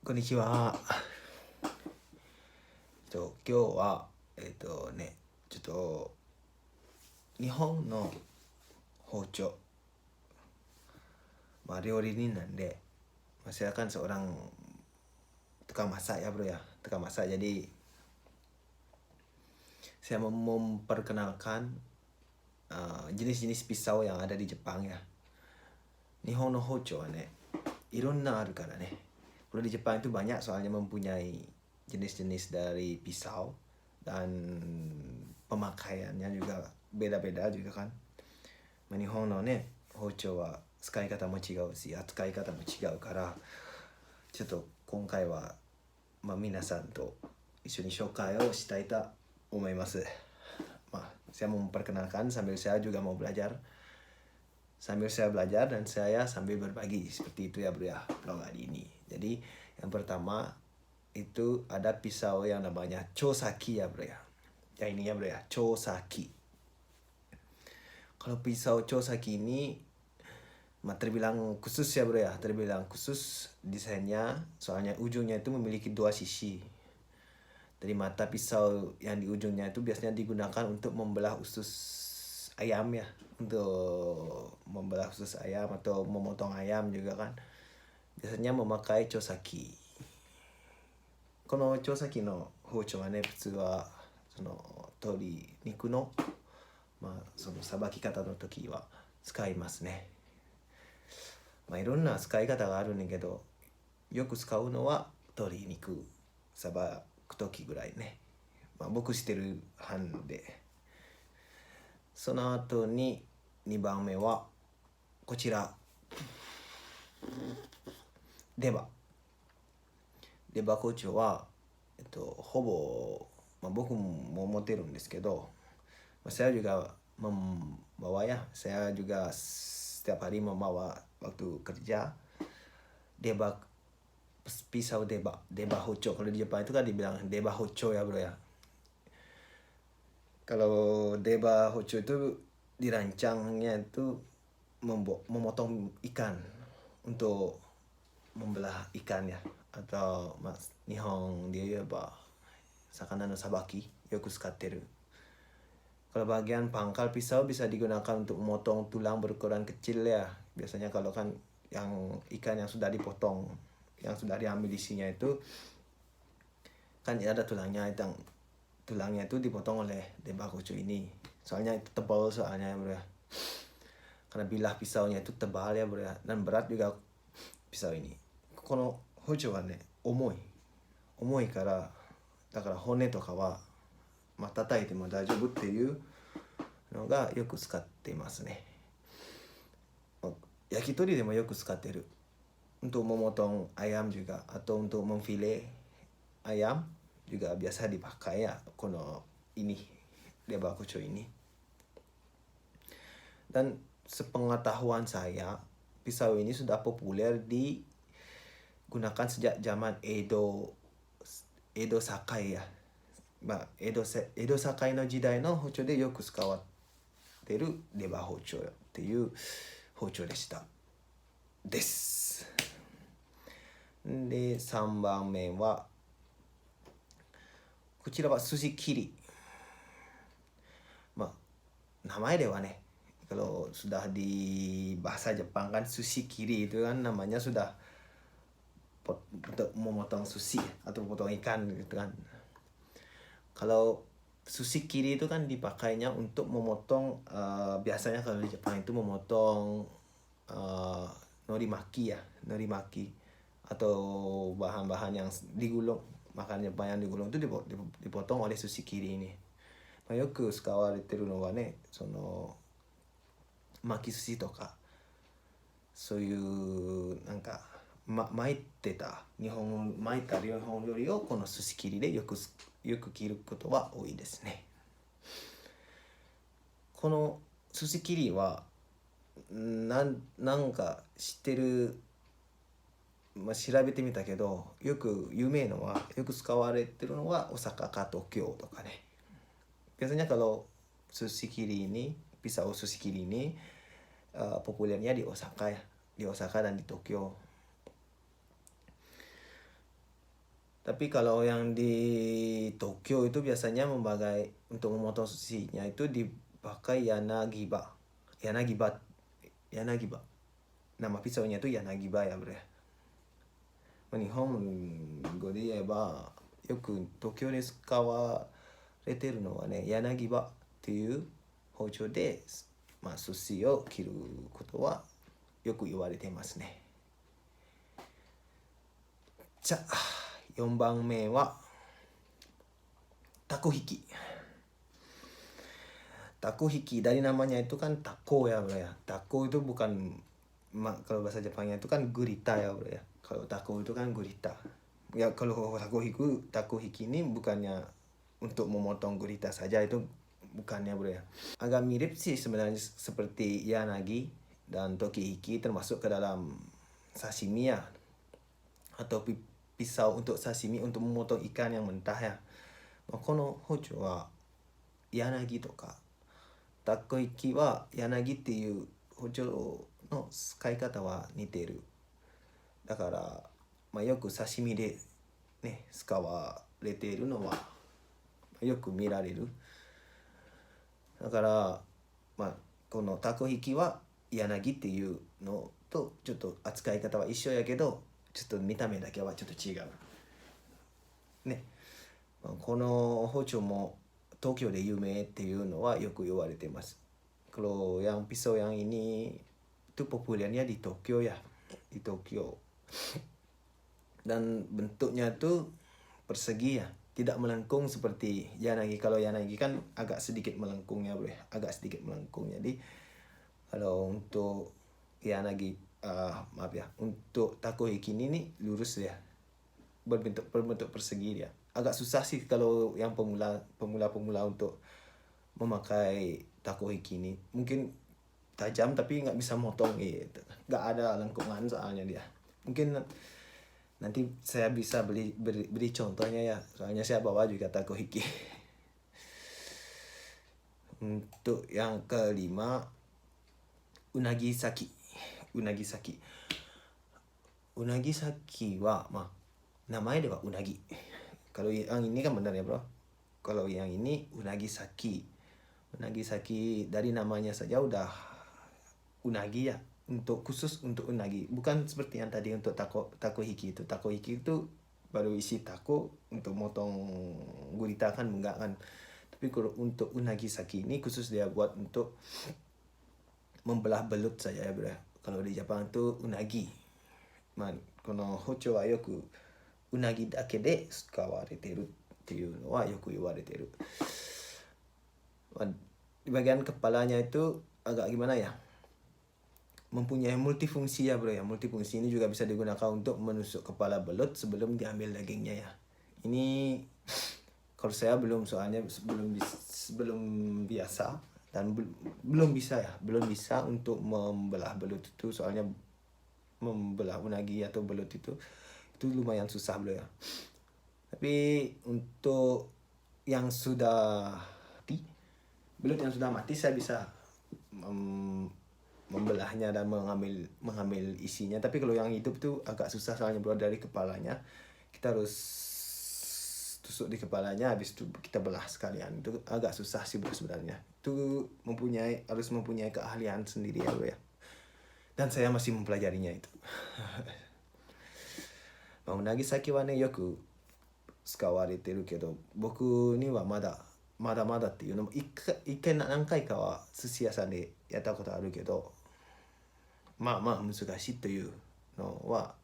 こんにちは。今日はちょっと日本の包丁、料理人なんde, saya kan seorang tukang masak ya bro ya, tukang masak. Jadi saya mau memperkenalkan jenis-jenis pisau yang ada di Jepang ya. Nihon no hocho wa ne, ironna aru kara ne. Kalau di Jepang itu banyak soalnya mempunyai jenis-jenis dari pisau dan pemakaiannya juga beda-beda juga kan. Nihon no ne hocho wa 使い方も違うし扱い方も違うから、ちょっと今回は、皆さんと一緒に紹介をしたいと思います。Saya mau memperkenalkan sambil saya juga mau belajar. Sambil saya belajar dan saya sambil berbagi, seperti itu ya bro ya vlog hari ini. Jadi yang pertama itu ada pisau yang namanya chosaki ya bro ya. Ya ini ya bro ya, chosaki. Kalau pisau chosaki ini terbilang khusus ya bro ya, terbilang khusus desainnya, soalnya ujungnya itu memiliki dua sisi. Dari mata pisau yang di ujungnya itu biasanya digunakan untuk membelah usus ayam ya, untuk membelah usus ayam atau memotong ayam juga kan. Biasanya memakai chosaki. このchosakiの包丁はね、普通はその鶏肉のそのさばき方の時は使いますね。いろんな使い方があるんだけど、よく使うのは鶏肉さばく時ぐらいね。僕してる班で。その後に2番目はこちら。出刃包丁は、ほぼ、僕も持てるんですけど、saya juga membawa ya, saya juga setiap hari membawa waktu kerja pisau deba hocho. Kalau di Jepang itu kan dibilang deba hocho ya bro ya. Kalau deba hocho itu dirancangnya itu memotong ikan, untuk membelah ikan ya, atau Nihonで言えば魚のさばきよく使ってる。Kalau bagian pangkal pisau bisa digunakan untuk memotong tulang berukuran kecil ya. Biasanya kalau kan yang ikan yang sudah dipotong, yang sudah diambil isinya itu kan ada tulangnya, tulangnya itu dipotong oleh deba hocho ini. Soalnya itu tebal soalnya ya bro ya. Karena bilah pisaunya itu tebal ya bro ya, dan berat juga pisau ini. この包丁はね、重いから、だから骨とかは叩いても大丈夫っていうのがよく使っていますね。焼き鳥でもよく使ってる。Untuk memotong ayam juga, atau untuk memfile ayam juga biasa dipakai ya kono ini, deba hocho ini. Dan sepengetahuan saya, pisau ini sudah populer digunakan sejak zaman Edo Sakai ya. 江戸堺の時代の包丁でよく使われているレバー包丁っていう包丁でした。です。で、3番目はこちらは筋切り。名前ではね、kalau sudah di bahasa Jepang kan sushi kiri itu kan namanya sudah untuk memotong sushi atau memotong ikan gitu kan. Kalau sushi kiri itu kan dipakainya untuk memotong, biasanya kalau di Jepang itu memotong norimaki ya, norimaki atau bahan-bahan yang digulung, makan Jepang yang digulung itu dipotong oleh sushi kiri ini. よく使われてるのはね、その巻き寿司とかそういうなんか巻いた日本料理をこの寿司切りでよく切ることは多いですね。この寿司切りはなんか知ってる、調べてみたけど、よく有名のは、よく使われてるのは大阪か東京とかね。Biasanya kalau sushi kiri ini, pisau sushi kiri ini populernya di Osaka ya, di Osaka dan di Tokyo. Tapi kalau yang di Tokyo itu biasanya untuk memotong sushinya itu dipakai Yanagiba. Yanagiba. Yanagiba. Nama pisaunya itu Yanagiba ya bro ya. 日本語で言えばよく東京で使われてるのはね、柳刃っていう包丁で、寿司を切ることはよく言われていますね。じゃあ4番目はタコ引き。Tako hiki, dari namanya itu kan tako ya bro ya. Tako itu bukan, kalau bahasa Jepangnya itu kan gurita ya bro ya. Kalau tako itu kan gurita. Ya kalau tako hiki ini bukannya untuk memotong gurita saja, itu bukannya bro ya. Agak mirip sih sebenarnya seperti yanagi dan toki hiki, termasuk ke dalam sashimi ya. Atau pisau untuk sashimi, untuk memotong ikan yang mentah ya. Kono hojo wa yanagiとかタコイキは柳っていう包丁の使い方は似ている。だから、よく刺身でね使われているのはよく見られる。だから、このタコ引きは柳っていうのとちょっと扱い方は一緒やけど、ちょっと見た目だけはちょっと違うね。この包丁も東京で有名っていうのはよく言われています。Kalau yang pisau yang ini itu populernya di Tokyo ya, di Tokyo. Dan bentuknya tuh persegi ya, tidak melengkung seperti yanagi. Kalau yanagi kan agak sedikit melengkungnya bro, agak sedikit melengkung. Jadi kalau untuk yanagi, untuk takoyaki ini nih lurus ya, berbentuk persegi dia. Agak susah sih kalau yang pemula untuk memakai takoyaki ini. Mungkin tajam tapi nggak bisa motong gitu. Nggak ada lengkungan soalnya dia. Mungkin nanti saya bisa beri contohnya ya. Soalnya saya bawa juga takoyaki. Untuk yang kelima, unagi saki. Unagi saki. Unagi saki wa, namanya dewa unagi. Kalau yang ini kan benar ya bro. Kalau yang ini unagi saki. Unagi saki dari namanya saja udah unagi ya. Khusus untuk unagi. Bukan seperti yang tadi untuk takoyaki itu. Takoyaki itu baru isi tako untuk motong gurita kan enggak kan. Tapi kalau untuk unagi saki ini khusus dia buat untuk membelah belut saja ya bro. Kalau di Jepang itu unagi. Kono hocho wa yoku unagi dake de tsukawareteruっていうのはよく言われてる。Di bagian kepalanya itu agak gimana ya, mempunyai multifungsi ya bro ya. Multifungsi ini juga bisa digunakan untuk menusuk kepala belut sebelum diambil dagingnya ya. Ini kalau saya belum, soalnya belum biasa dan belum bisa untuk membelah belut itu. Soalnya membelah unagi atau belut itu lumayan susah bro ya. Tapi untuk yang sudah mati, belut yang sudah mati, saya bisa membelahnya dan mengambil isinya. Tapi kalau yang hidup tuh agak susah soalnya bro, dari kepalanya kita harus tusuk di kepalanya, habis itu kita belah sekalian. Itu agak susah sih bro sebenarnya. Itu harus mempunyai keahlian sendiri ya bro ya. Dan saya masih mempelajarinya itu. Unagi saki wa ne yoku 使われてるけど、僕にはまだっていうのも一回何回かは寿司屋さんでやったことあるけど、難しいというのは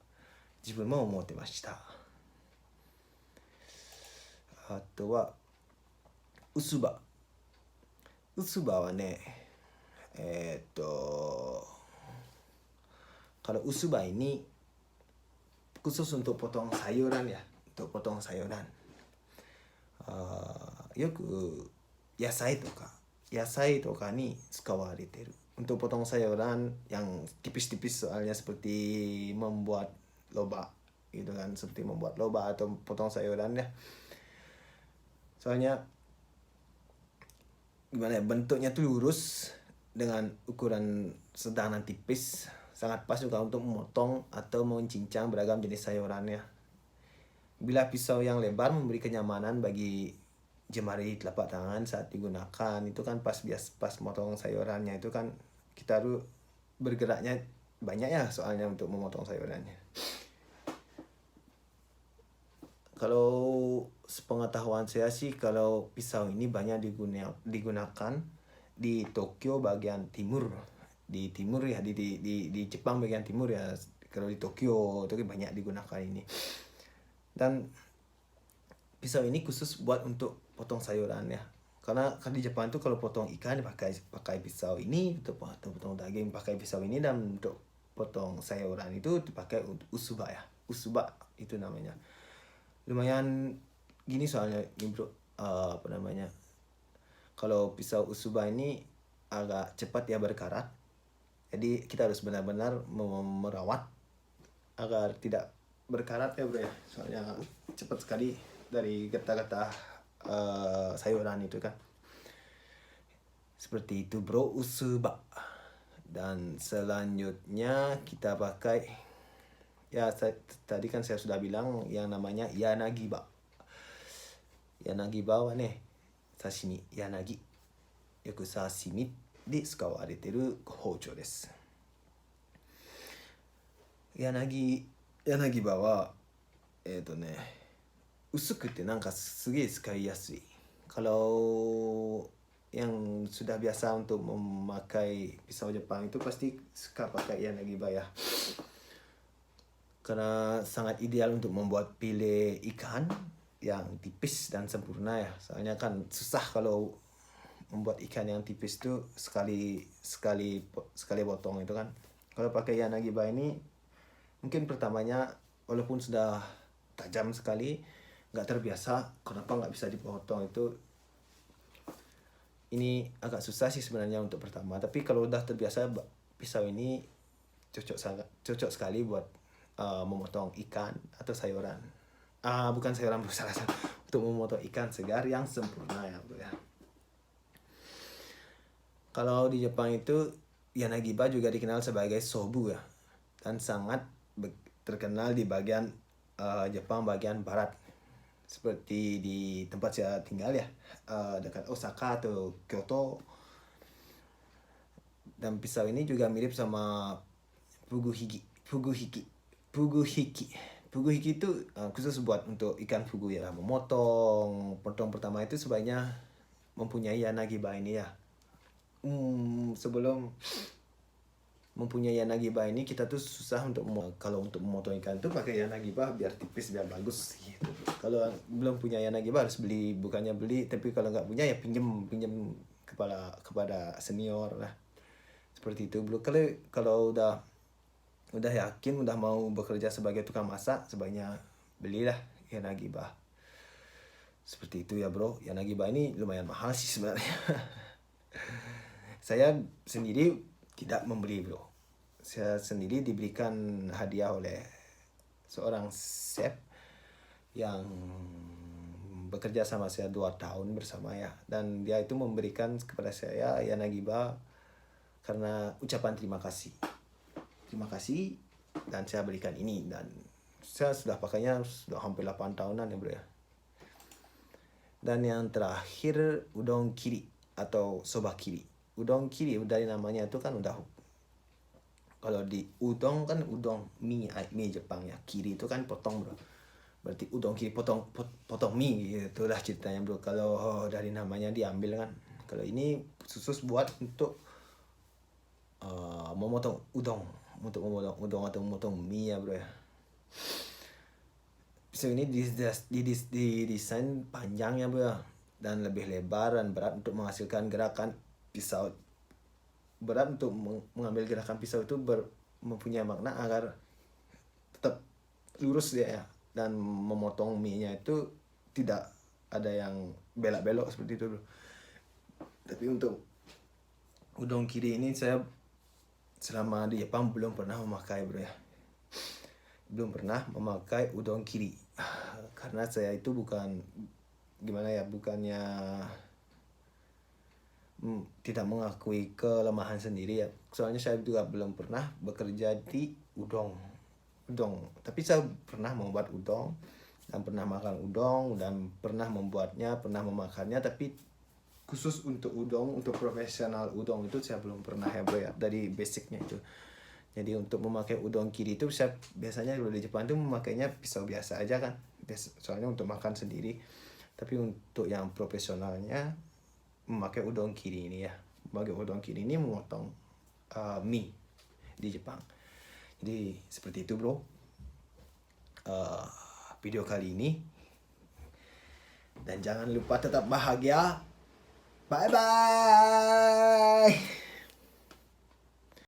自分も思ってました。あとは薄葉はね、kalau usubah ini khusus untuk potong sayuran ya, untuk potong sayuran. よく野菜とかに使われてるuntuk potong sayuran yang tipis-tipis, soalnya seperti membuat lobak gitu kan, seperti membuat lobak atau potong sayuran ya. Soalnya gimana ya, bentuknya tuh lurus dengan ukuran sedang dan tipis, sangat pas juga untuk memotong atau mencincang beragam jenis sayurannya. Bila pisau yang lebar memberi kenyamanan bagi jemari telapak tangan saat digunakan, itu kan pas motong sayurannya itu kan kita tuh bergeraknya banyak ya soalnya untuk memotong sayurannya. Kalau sepengetahuan saya sih, kalau pisau ini banyak digunakan di Tokyo bagian timur, di timur ya, di Jepang bagian timur ya. Kalau di Tokyo itu banyak digunakan ini. Dan pisau ini khusus buat untuk potong sayuran ya. Karena kan di Jepang itu kalau potong ikan pakai pisau ini, untuk potong daging pakai pisau ini, dan untuk potong sayuran itu dipakai usuba ya. Usuba itu namanya. Lumayan gini soalnya nih bro, apa namanya, kalau pisau usuba ini agak cepat ya berkarat, jadi kita harus benar-benar merawat agar tidak berkarat ya bro ya, soalnya cepat sekali dari getah-getah sayuran itu kan. Seperti itu bro, usuba. Dan selanjutnya kita pakai ya, tadi kan saya sudah bilang yang namanya yanagiba. Yanagiba wa ne, sashimi yanagi yoku sashimi de tsukawareteru houchou desu. Yanagiba wa usukuなんかすげえ使いやすい. Kalau yang sudah biasa untuk memakai pisau Jepang itu pasti suka pakai yanagiba ya. Karena sangat ideal untuk membuat file ikan yang tipis dan sempurna ya. Soalnya kan susah kalau membuat ikan yang tipis itu sekali potong itu kan. Kalau pakai yanagiba ini mungkin pertamanya walaupun sudah tajam sekali, nggak terbiasa kenapa nggak bisa dipotong itu. Ini agak susah sih sebenarnya untuk pertama, tapi kalau udah terbiasa pisau ini cocok sekali buat memotong ikan atau sayuran. Bukan sayuran, salah, untuk memotong ikan segar yang sempurna ya bro ya. Kalau di Jepang itu yanagiba juga dikenal sebagai sobu ya, dan sangat terkenal di bagian Jepang bagian barat, seperti di tempat saya tinggal ya, dekat Osaka atau Kyoto. Dan pisau ini juga mirip sama fuguhiki. Fuguhiki itu khusus buat untuk ikan fugu ya. Potong pertama itu sebaiknya mempunyai yanagiba ini ya. Sebelum mempunyai yanagiba ini kita tuh susah kalau untuk memotong ikan tuh pakai yanagiba biar tipis, biar bagus gitu. Kalau belum punya yanagiba harus beli, bukannya beli, tapi kalau nggak punya ya pinjem kepada senior lah. Seperti itu bro. Kalau udah yakin udah mau bekerja sebagai tukang masak, sebaiknya belilah yanagiba. Seperti itu ya bro. Yanagiba ini lumayan mahal sih sebenarnya. Saya sendiri tidak membeli bro. Saya sendiri diberikan hadiah oleh seorang chef yang bekerja sama saya 2 tahun bersama ya. Dan dia itu memberikan kepada saya yanagiba karena ucapan terima kasih. Terima kasih, dan saya berikan ini, dan saya sudah pakainya sudah hampir 8 tahunan ya bro ya. Dan yang terakhir udon kiri atau soba kiri. Udon kiri dari namanya itu kan udah, kalau di udon kan udon mie Jepang ya, kiri itu kan potong bro, berarti udon kiri potong mie gitu lah ceritanya bro. Kalau dari namanya diambil kan. Kalau ini khusus buat untuk memotong udon atau memotong mie ya bro ya. Pisau ini didesain panjang ya bro ya, dan lebih lebar dan berat untuk menghasilkan gerakan pisau. Berat untuk mengambil gerakan pisau itu mempunyai makna agar tetap lurus dia ya, dan memotong mie-nya itu tidak ada yang belok-belok seperti itu bro. Tapi untuk udon kiri ini saya selama di Jepang belum pernah memakai bro ya. Belum pernah memakai udon kiri. Karena saya itu bukannya tidak mengakui kelemahan sendiri ya. Soalnya saya juga belum pernah bekerja di udon. Tapi saya pernah membuat udon dan pernah makan udon dan pernah membuatnya, pernah memakannya, tapi khusus untuk udon, untuk profesional udon itu saya belum pernah ya bro ya, dari basicnya itu. Jadi untuk memakai udon kiri itu saya biasanya kalau di Jepang itu memakainya pisau biasa aja kan, soalnya untuk makan sendiri. Tapi untuk yang profesionalnya memakai udon kiri ini ya, memakai udon kiri ini memotong mie di Jepang. Jadi seperti itu bro, video kali ini. Dan jangan lupa tetap bahagia. Bye bye.